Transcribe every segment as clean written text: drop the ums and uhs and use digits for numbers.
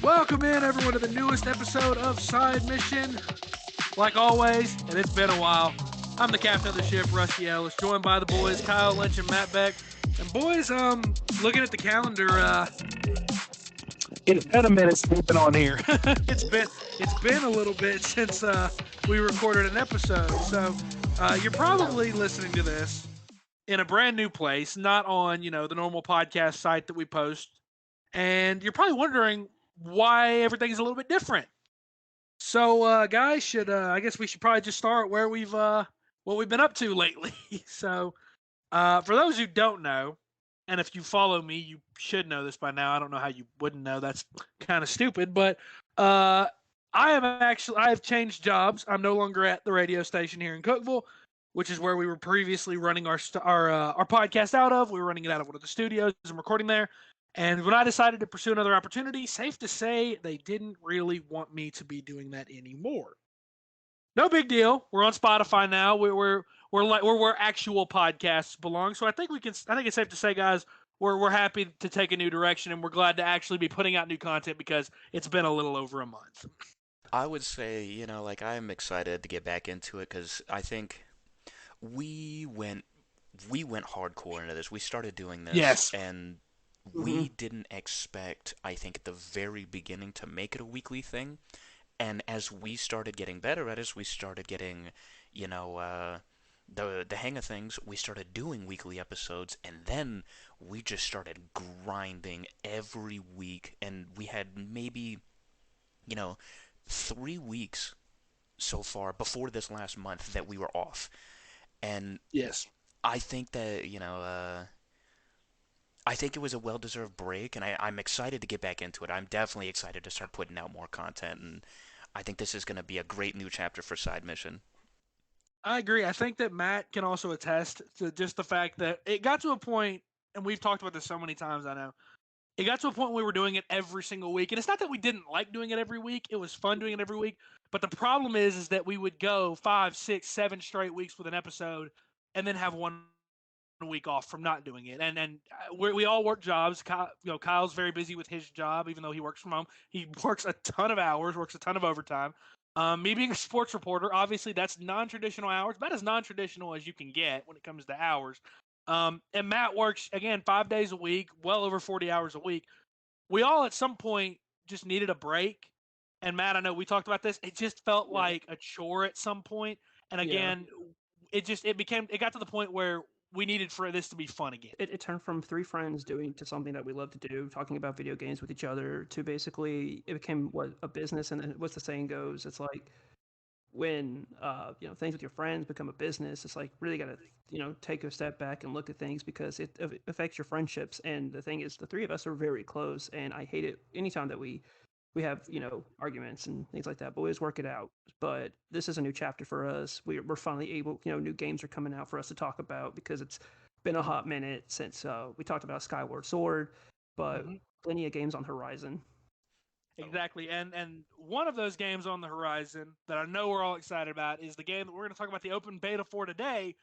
Welcome in, everyone, to the newest episode of Side Mission. Like always, and it's been a while, I'm the captain of the ship, Rusty Ellis, joined by the boys, Kyle Lynch and Matt Beck. And boys, looking at the calendar, it's been a minute since we've been on here. it's been a little bit since we recorded an episode. So you're probably listening to this in a brand new place, not on the normal podcast site that we post. And you're probably wondering why everything's a little bit different. So, guys, should I guess we should probably just start where we've what we've been up to lately. So, for those who don't know, and if you follow me, you should know this by now. I don't know how you wouldn't know. That's kind of stupid, but I have changed jobs. I'm no longer at the radio station here in Cookeville, which is where we were previously running our podcast out of. We were running it out of one of the studios and recording there. And when I decided to pursue another opportunity, safe to say they didn't really want me to be doing that anymore. No big deal. We're on Spotify now. We're where actual podcasts belong. So I think it's safe to say, guys, we're happy to take a new direction, and we're glad to actually be putting out new content because it's been a little over a month. I would say, I'm excited to get back into it because I think we went we went hardcore into this. We started doing this Yes. and Mm-hmm. we didn't expect, I think at the very beginning to make it a weekly thing. And as we started getting better at it, we started getting, you know, the hang of things. We started doing weekly episodes, and then we just started grinding every week. And we had maybe, you know, 3 weeks so far before this last month that we were off. And Yes. I think that, I think it was a well-deserved break, and I'm excited to get back into it. I'm definitely excited to start putting out more content, and I think this is going to be a great new chapter for Side Mission. I agree. I think that Matt can also attest to just the fact that it got to a point, and we've talked about this so many times. I know it got to a point where we were doing it every single week, and it's not that we didn't like doing it every week. It was fun doing it every week, but the problem is that we would go 5, 6, 7 straight weeks with an episode, and then have one week off from not doing it. And we all work jobs. Kyle's very busy with his job, even though he works from home. He works a ton of hours, works a ton of overtime. Me being a sports reporter, obviously that's non-traditional hours, about as non-traditional as you can get when it comes to hours. And Matt works again 5 days a week, well over 40 hours a week. We all at some point just needed a break. And Matt, I know we talked about this. It just felt Yeah, like a chore at some point. And yeah. again, it got to the point where we needed for this to be fun again. It turned from three friends doing to something that we love to do, talking about video games with each other, to basically it became what a business. And what's the saying goes, it's like when things with your friends become a business, it's like really got to take a step back and look at things because it affects your friendships. And the thing is, the three of us are very close, and I hate it anytime that we have arguments and things like that, but we always work it out. But this is a new chapter for us. We're finally able, new games are coming out for us to talk about because it's been a hot minute since we talked about Skyward Sword, but Mm-hmm. plenty of games on horizon. Oh, Exactly. And one of those games on the horizon that I know we're all excited about is the game that we're going to talk about the open beta for today,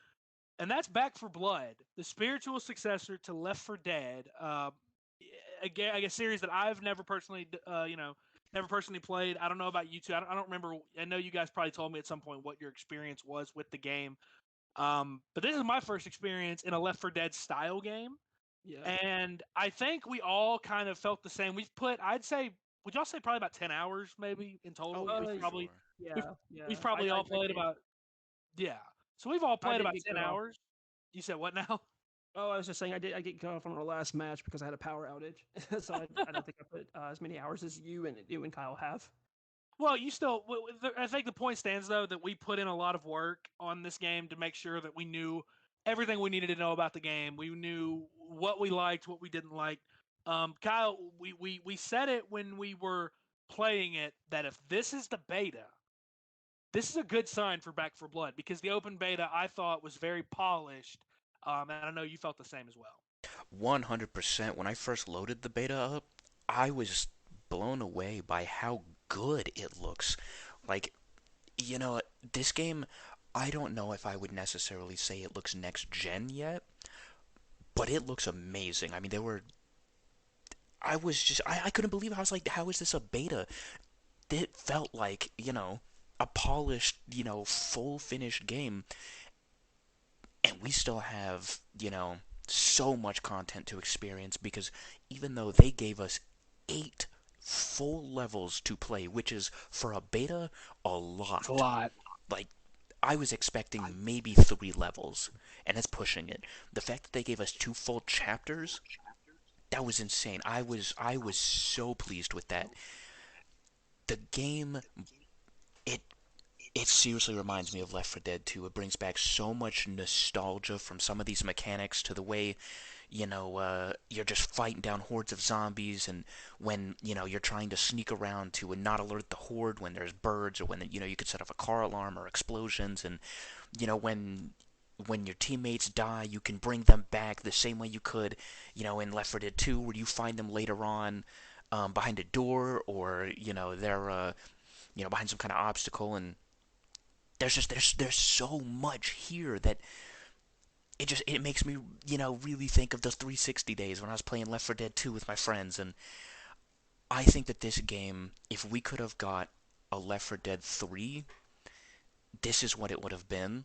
and that's Back for Blood, the spiritual successor to Left 4 Dead. A series that I've never personally, never personally played. I don't know about you two. I don't remember. I know you guys probably told me at some point what your experience was with the game. But this is my first experience in a Left 4 Dead style game. Yeah. And I think we all kind of felt the same. I'd say, would y'all say probably about 10 hours maybe in total? oh yeah, We've for probably, sure. we've, Yeah, we've yeah. probably all I played did. about, yeah. So we've all I played did about get 10 cut off. hours. You said what now? Oh, I was just saying I get cut off on our last match because I had a power outage, so I don't think I put as many hours as you and Kyle have. Well, you still, I think the point stands though that we put in a lot of work on this game to make sure that we knew everything we needed to know about the game. We knew what we liked, what we didn't like. Kyle, we said it when we were playing it that if this is the beta, this is a good sign for Back for Blood because the open beta I thought was very polished, and I know you felt the same as well. 100%. When I first loaded the beta up, I was blown away by how good it looks. Like, you know, this game, I don't know if I would necessarily say it looks next gen yet, but it looks amazing. I mean, I was just I couldn't believe it. I was like, how is this a beta? It felt like, a polished, full finished game, and we still have, so much content to experience because even though they gave us 8 full levels to play, which is for a beta a It's a lot. lot. Like I was expecting maybe 3 levels, and that's pushing it. The fact that they gave us 2 full chapters, that was insane. I was so pleased with that. The game, it it seriously reminds me of Left 4 Dead 2. It brings back so much nostalgia from some of these mechanics to the way, you're just fighting down hordes of zombies, and when, you're trying to sneak around to not alert the horde when there's birds, or when, you could set off a car alarm or explosions, and, when your teammates die, you can bring them back the same way you could, in Left 4 Dead 2, where you find them later on behind a door, or, they're, behind some kind of obstacle, and there's so much here that it makes me really think of those 360 days when I was playing Left 4 Dead 2 with my friends, and I think that this game, if we could have got a Left 4 Dead 3, this is what it would have been,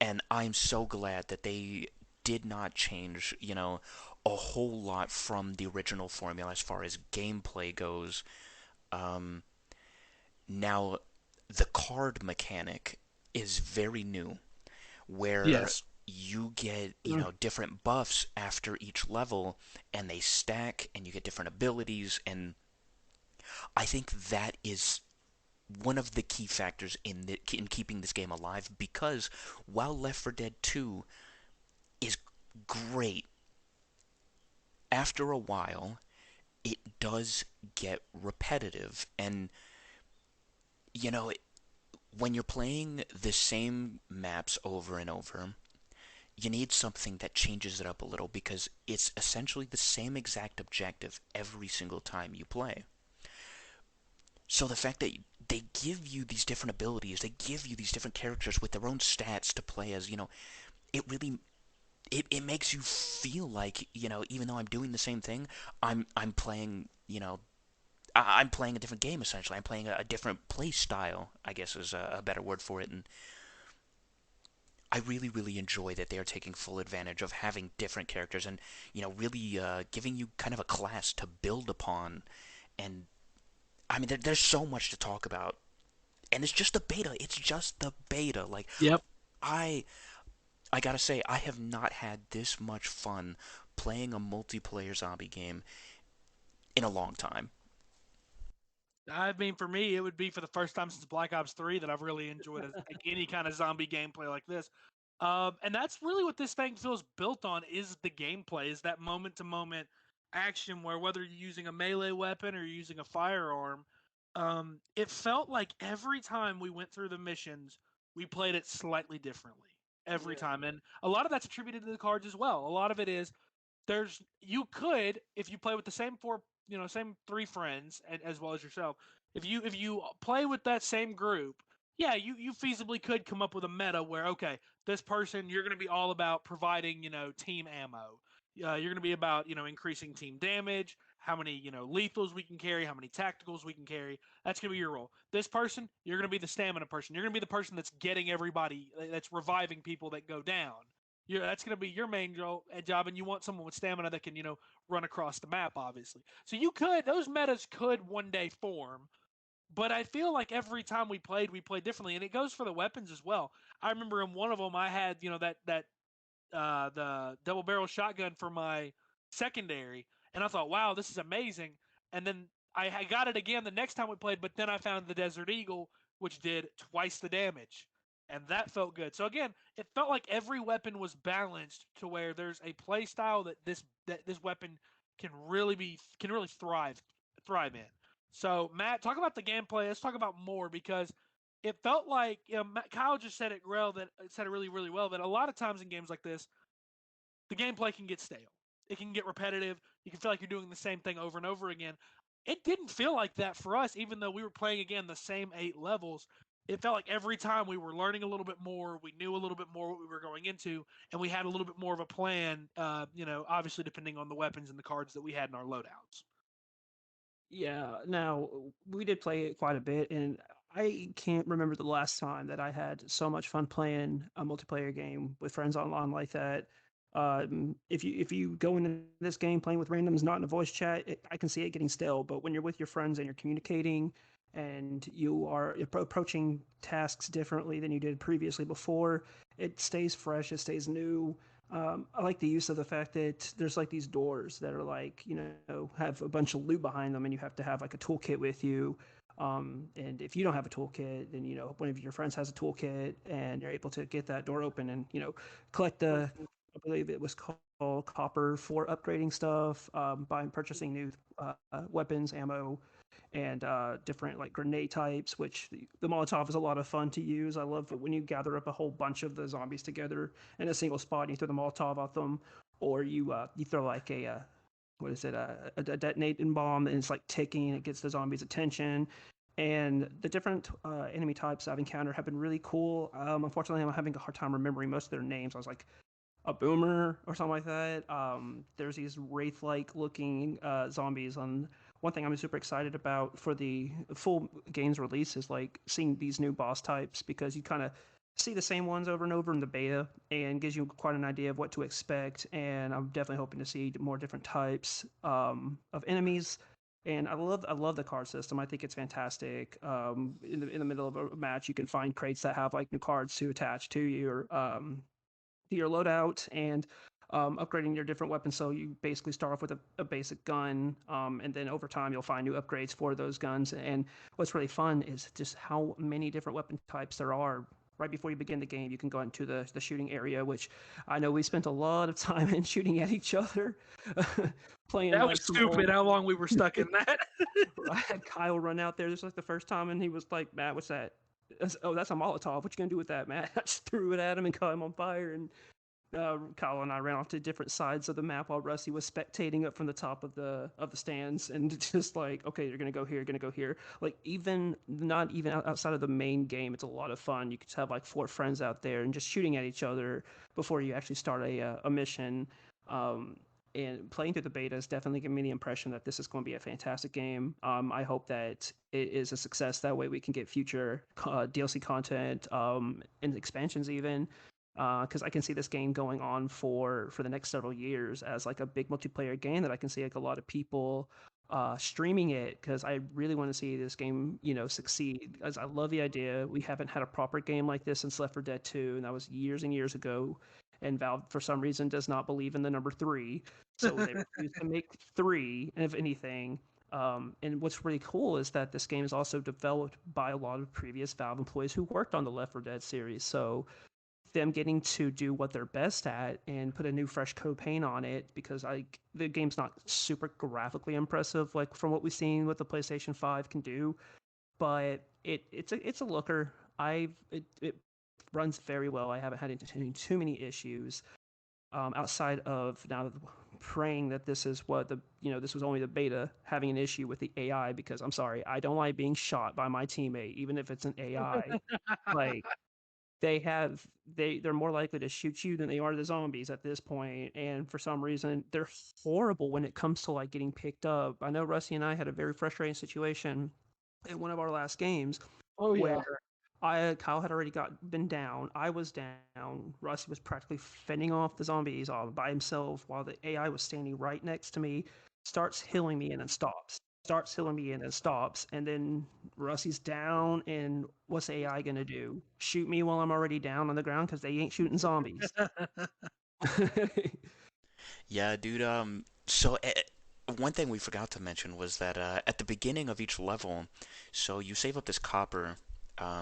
and I'm so glad that they did not change a whole lot from the original formula as far as gameplay goes. Um, Now the card mechanic is very new, where Yes. you get, Mm. different buffs after each level, and they stack, and you get different abilities, and I think that is one of the key factors in keeping this game alive, because while Left 4 Dead 2 is great, after a while it does get repetitive, and you know when you're playing the same maps over and over, you need something that changes it up a little, because it's essentially the same exact objective every single time you play. So the fact that they give you these different abilities, they give you these different characters with their own stats to play as, it really it makes you feel like, even though I'm doing the same thing, I'm playing, I'm playing a different game essentially. I'm playing a different play style, I guess is a better word for it, and I really, really enjoy that they are taking full advantage of having different characters, and really giving you kind of a class to build upon. And I mean, there's so much to talk about, and it's just the beta. It's just the beta. Like Yep. I, I gotta say, I have not had this much fun playing a multiplayer zombie game in a long time. I mean, for me, it would be for the first time since Black Ops 3 that I've really enjoyed like any kind of zombie gameplay like this. And that's really what this thing feels built on is the gameplay, is that moment to moment action where whether you're using a melee weapon or you're using a firearm, it felt like every time we went through the missions, we played it slightly differently every Yeah. time. And a lot of that's attributed to the cards as well. A lot of it is there's you could if you play with the same four same three friends and, as well as yourself, if you play with that same group, yeah, you feasibly could come up with a meta where okay, this person you're going to be all about providing team ammo, you're going to be about increasing team damage, how many lethals we can carry, how many tacticals we can carry. That's going to be your role. This person, you're going to be the stamina person, you're going to be the person that's getting everybody, that's reviving people that go down. That's going to be your main job, and you want someone with stamina that can, run across the map, obviously. So those metas could one day form, but I feel like every time we played differently, and it goes for the weapons as well. I remember in one of them, I had, the double barrel shotgun for my secondary, and I thought, wow, this is amazing. And then I got it again the next time we played, but then I found the Desert Eagle, which did twice the damage, and that felt good. So again, it felt like every weapon was balanced to where there's a play style that this weapon can really thrive in. So Matt, talk about the gameplay. Let's talk about more because it felt like Kyle just said it really really well that a lot of times in games like this, the gameplay can get stale. It can get repetitive. You can feel like you're doing the same thing over and over again. It didn't feel like that for us, even though we were playing again the same 8 levels. It felt like every time we were learning a little bit more, we knew a little bit more what we were going into, and we had a little bit more of a plan. Obviously depending on the weapons and the cards that we had in our loadouts. Yeah, now we did play it quite a bit, and I can't remember the last time that I had so much fun playing a multiplayer game with friends online like that. If you go into this game playing with randoms, not in a voice chat, I can see it getting stale. But when you're with your friends and you're communicating, and you are approaching tasks differently than you did previously before, it stays fresh, it stays new. I like the use of the fact that there's like these doors that are like, have a bunch of loot behind them, and you have to have like a toolkit with you. And if you don't have a toolkit, then one of your friends has a toolkit, and you're able to get that door open and collect the, I believe it was called copper for upgrading stuff, by purchasing new weapons, ammo, and different like grenade types, which the Molotov is a lot of fun to use. I love it when you gather up a whole bunch of the zombies together in a single spot and you throw the Molotov at them, or you throw like a what is it, a detonating bomb, and it's like ticking, it gets the zombies' attention. And the different enemy types I've encountered have been really cool. Unfortunately, I'm having a hard time remembering most of their names. I was like a boomer or something like that. There's these wraith-like looking zombies. And one thing I'm super excited about for the full game's release is like seeing these new boss types, because you kind of see the same ones over and over in the beta, and gives you quite an idea of what to expect. And I'm definitely hoping to see more different types of enemies. And I love the card system. I think it's fantastic. In the middle of a match, you can find crates that have like new cards to attach to you, or your loadout, and upgrading your different weapons. So you basically start off with a basic gun, and then over time you'll find new upgrades for those guns. And what's really fun is just how many different weapon types there are. Right before you begin the game, you can go into the shooting area, which I know we spent a lot of time in shooting at each other, playing That like was some old. stupid how long we were stuck in that. I had Kyle run out there. This was like the first time, and he was like, "Matt, what's that?" Oh, that's a Molotov. What you gonna do with that, Matt? I just threw it at him and caught him on fire. And Kyle and I ran off to different sides of the map while Rusty was spectating up from the top of the stands, and just like, okay, you're gonna go here, you're gonna go here. Like, even not even outside of the main game, it's a lot of fun. You could have like four friends out there and just shooting at each other before you actually start a mission. Um, and playing through the beta has definitely given me the impression that this is going to be a fantastic game. I hope that it is a success. That way, we can get future DLC content, and expansions even, because I can see this game going on for the next several years as like a big multiplayer game that I can see like a lot of people streaming it, because I really want to see this game succeed. As I love the idea. We haven't had a proper game like this since Left 4 Dead 2, and that was years and years ago. And Valve, for some reason, does not believe in the number three, so they refuse to make three, if anything. And what's really cool is that this game is also developed by a lot of previous Valve employees who worked on the Left 4 Dead series. So them getting to do what they're best at and put a new fresh coat of paint on it, because the game's not super graphically impressive like from what we've seen what the PlayStation 5 can do, but it's a looker. It runs very well. I haven't had too many issues, outside of now praying that this is what this was only the beta, having an issue with the AI, because I'm sorry, I don't like being shot by my teammate even if it's an AI. Like, they have they're more likely to shoot you than they are the zombies at this point, and for some reason they're horrible when it comes to like getting picked up. I know Rusty and I had a very frustrating situation in one of our last games Oh where yeah. Kyle had already been down. I was down. Rusty was practically fending off the zombies all by himself while the AI was standing right next to me, starts healing me and then stops. Starts healing me and then stops. And then Rusty's down, and what's the AI gonna do? Shoot me while I'm already down on the ground because they ain't shooting zombies. Yeah, dude. One thing we forgot to mention was that at the beginning of each level, so you save up this copper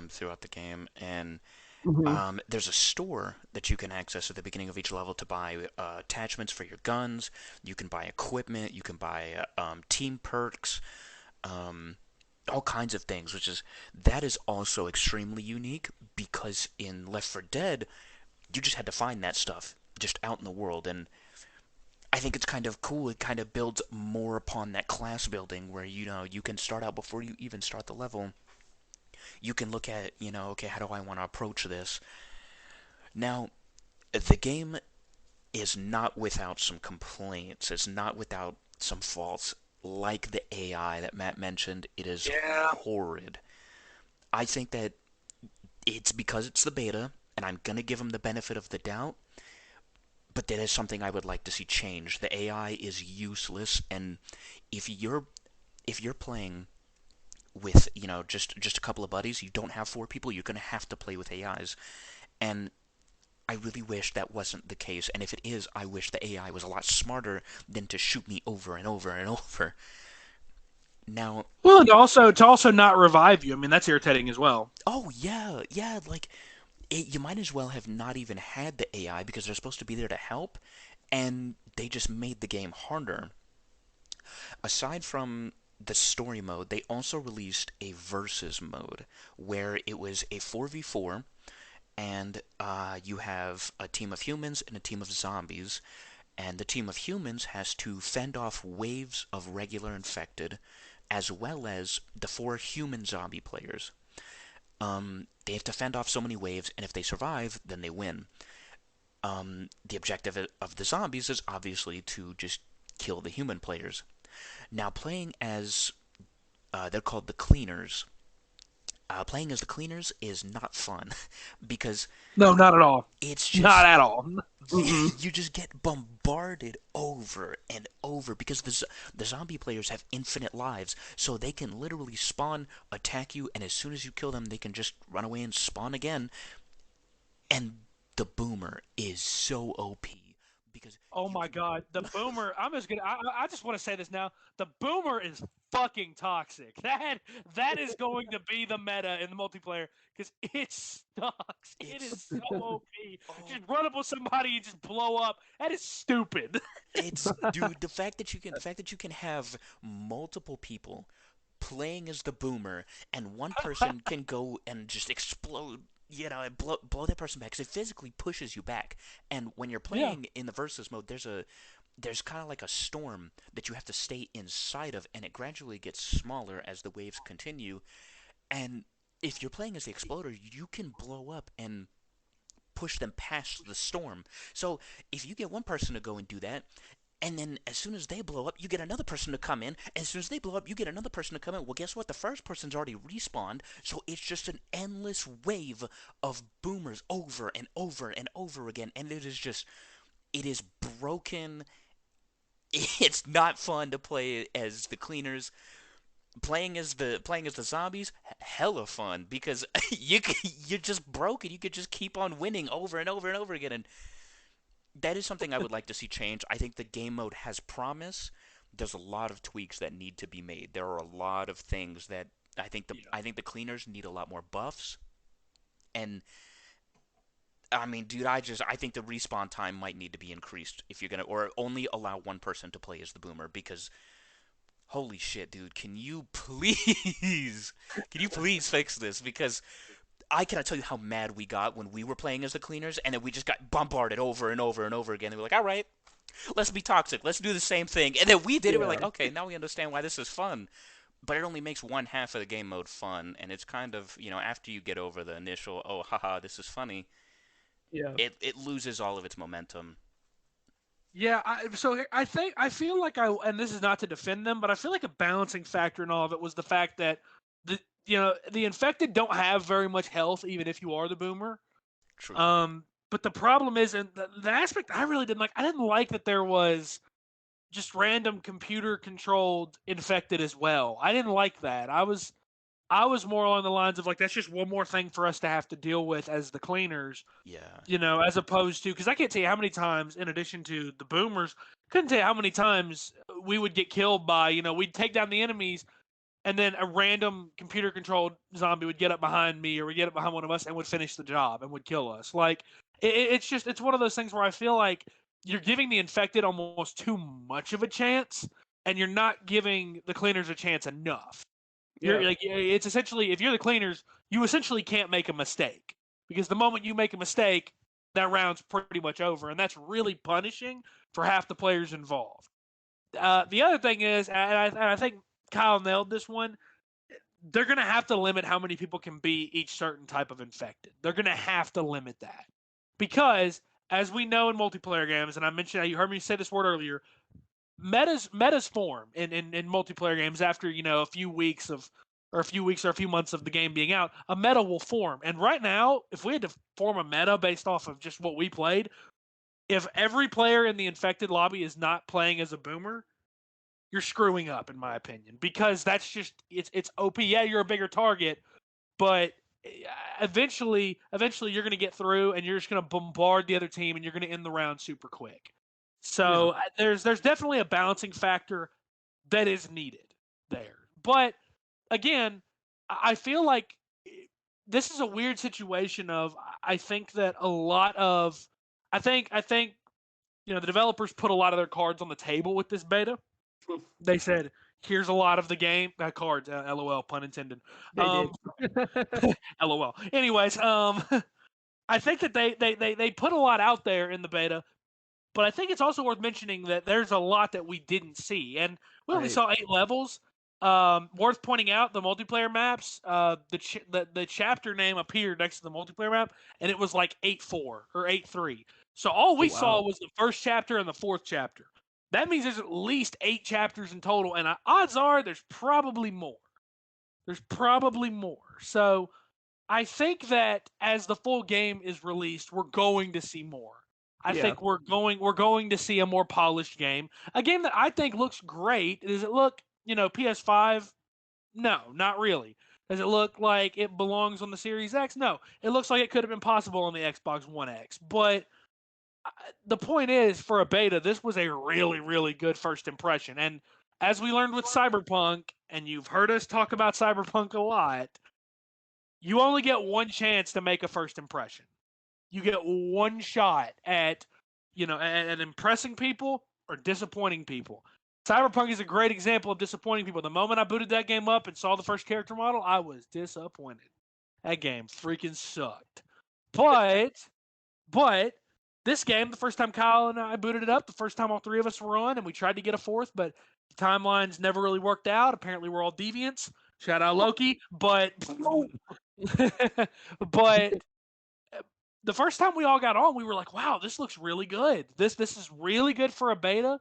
throughout the game, and Hmm. there's a store that you can access at the beginning of each level to buy attachments for your guns. You can buy equipment. You can buy team perks. Um, all kinds of things, that is also extremely unique because in Left 4 Dead, you just had to find that stuff just out in the world, and I think it's kind of cool. It kind of builds more upon that class building where you can start out before you even start the level. You can look at, okay, how do I want to approach this? Now, the game is not without some complaints. It's not without some faults. like the AI that Matt mentioned. It is Yeah. horrid. I think that it's because it's the beta, and I'm gonna give them the benefit of the doubt, but that is something I would like to see change. The AI is useless, and if you're if you're playing with just a couple of buddies, you don't have four people, you're gonna have to play with AIs, and I really wish that wasn't the case. And if it is, I wish the AI was a lot smarter than to shoot me over and over and over. Now, Well, and to also not revive you. I mean, that's irritating as well. oh yeah, yeah, like you might as well have not even had the AI because they're supposed to be there to help, and they just made the game harder. Aside from the story mode, they also released a versus mode where it was a 4v4, and you have a team of humans and a team of zombies, and the team of humans has to fend off waves of regular infected, as well as the four human zombie players. They have to fend off so many waves, and if they survive, then they win. The objective of the zombies is obviously to just kill the human players. Now, playing as they're called the cleaners. Playing as the cleaners is not fun because No, not at all. it's Not just at all. Mm-mm. you just get bombarded over and over because the zombie players have infinite lives, so they can literally spawn, attack you, and as soon as you kill them, they can just run away and spawn again. And the boomer is so OP because Oh you my can. God, the boomer! I'm just gonna. I just want to say this now. The boomer is fucking toxic. That is going to be the meta in the multiplayer because it sucks. It It's is so OP. oh, Just run up with somebody and just blow up. That is stupid. it's dude. The fact that you can have multiple people playing as the boomer, and one person can go and just explode, and blow that person back because it physically pushes you back. And when you're Yeah. playing in the versus mode, there's kind of like a storm that you have to stay inside of, and it gradually gets smaller as the waves continue. And if you're playing as the exploder, you can blow up and push them past the storm. So if you get one person to go and do that, and then as soon as they blow up, you get another person to come in. And as soon as they blow up, you get another person to come in. Well, guess what? The first person's already respawned, so it's just an endless wave of boomers over and over and over again. And it is broken. It's not fun to play as the cleaners. Playing as the zombies, hella fun because you're just broken. You could just keep on winning over and over and over again, and that is something I would like to see change. I think the game mode has promise. There's a lot of tweaks that need to be made. There are a lot of things that I think the cleaners need a lot more buffs. And I mean, dude, I think the respawn time might need to be increased if you're gonna, or only allow one person to play as the boomer because holy shit, dude, can you please fix this because I cannot tell you how mad we got when we were playing as the cleaners and then we just got bombarded over and over and over again. And we're like, all right, let's be toxic. Let's do the same thing. And then we did it. We're like, Yeah. okay, now we understand why this is fun. But it only makes one half of the game mode fun. And it's kind of, after you get over the initial, oh, haha, this is funny, Yeah. it loses all of its momentum. Yeah, I feel like and this is not to defend them, but I feel like a balancing factor in all of it was the fact that the infected don't have very much health even if you are the boomer. True. But the problem is, and the aspect I really didn't like, I didn't like that there was just random computer controlled infected as well. I didn't like that. I was more along the lines of like that's just one more thing for us to have to deal with as the cleaners, Yeah. as opposed to because I can't tell you how many times, in addition to the boomers, couldn't tell you how many times we would get killed by, we'd take down the enemies and then a random computer controlled zombie would get up behind me or would get up behind one of us and would finish the job and would kill us. Like it's one of those things where I feel like you're giving the infected almost too much of a chance and you're not giving the cleaners a chance enough. You're Yeah. like it's essentially if you're the cleaners, you essentially can't make a mistake because the moment you make a mistake, that round's pretty much over, and that's really punishing for half the players involved. The other thing is, and I think Kyle nailed this one. They're going to have to limit how many people can be each certain type of infected. They're going to have to limit that because, as we know in multiplayer games, and I mentioned you heard me say this word earlier, metas form in multiplayer games after a few weeks or a few months of the game being out. A meta will form, and right now, if we had to form a meta based off of just what we played, if every player in the infected lobby is not playing as a boomer, you're screwing up, in my opinion, because that's just it's OP. Yeah, you're a bigger target, but eventually you're going to get through and you're just going to bombard the other team and you're going to end the round super quick. So there's definitely a balancing factor that is needed there. But again, I feel like this is a weird situation of I think that a lot of I think the developers put a lot of their cards on the table with this beta. They said, here's a lot of the game. Cards, LOL, pun intended. They did. LOL. Anyways, I think that they put a lot out there in the beta, but I think it's also worth mentioning that there's a lot that we didn't see. And we only saw 8 levels. Worth pointing out, the multiplayer maps, the chapter name appeared next to the multiplayer map, and it was like 8-4 or 8-3. So all we saw was the first chapter and the 4th chapter. That means there's at least 8 chapters in total, and odds are there's probably more. So I think that as the full game is released, we're going to see more. I think we're going to see a more polished game. A game that I think looks great. Does it look, PS5? No, not really. Does it look like it belongs on the Series X? No. It looks like it could have been possible on the Xbox One X. But the point is, for a beta, this was a really, really good first impression. And as we learned with Cyberpunk, and you've heard us talk about Cyberpunk a lot, you only get one chance to make a first impression. You get one shot at impressing people or disappointing people. Cyberpunk is a great example of disappointing people. The moment I booted that game up and saw the first character model, I was disappointed. That game freaking sucked. But this game, the first time Kyle and I booted it up, the first time all 3 of us were on, and we tried to get a 4th, but the timelines never really worked out. Apparently, we're all deviants. Shout out Loki. But the first time we all got on, we were like, wow, this looks really good. This is really good for a beta,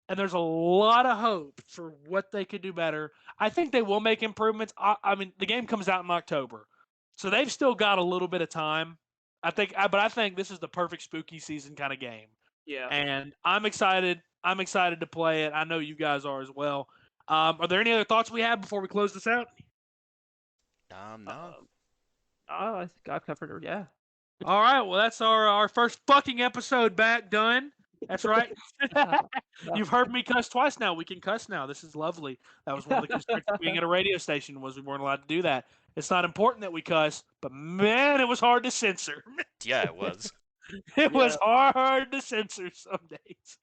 and there's a lot of hope for what they could do better. I think they will make improvements. I mean, the game comes out in October, so they've still got a little bit of time. I think this is the perfect spooky season kind of game. Yeah. And I'm excited. I'm excited to play it. I know you guys are as well. Are there any other thoughts we have before we close this out? No. I think I've covered her. Yeah. All right. Well, that's our first fucking episode back done. That's right. You've heard me cuss twice now. We can cuss now. This is lovely. That was one of the constraints of being at a radio station was we weren't allowed to do that. It's not important that we cuss, but man, it was hard to censor. Yeah, it was. It was hard to censor some days.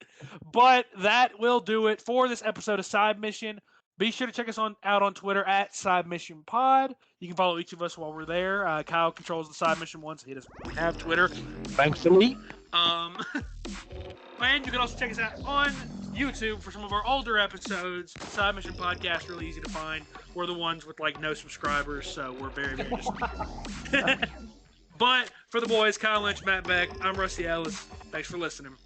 But that will do it for this episode of Side Mission. Be sure to check us out on Twitter at Side Mission Pod. You can follow each of us while we're there. Kyle controls the Side Mission one, so he doesn't have Twitter, thankfully. And you can also check us out on YouTube for some of our older episodes. Side Mission Podcast, really easy to find. We're the ones with no subscribers, so we're very, very disappointed. But for the boys, Kyle Lynch, Matt Beck, I'm Rusty Ellis. Thanks for listening.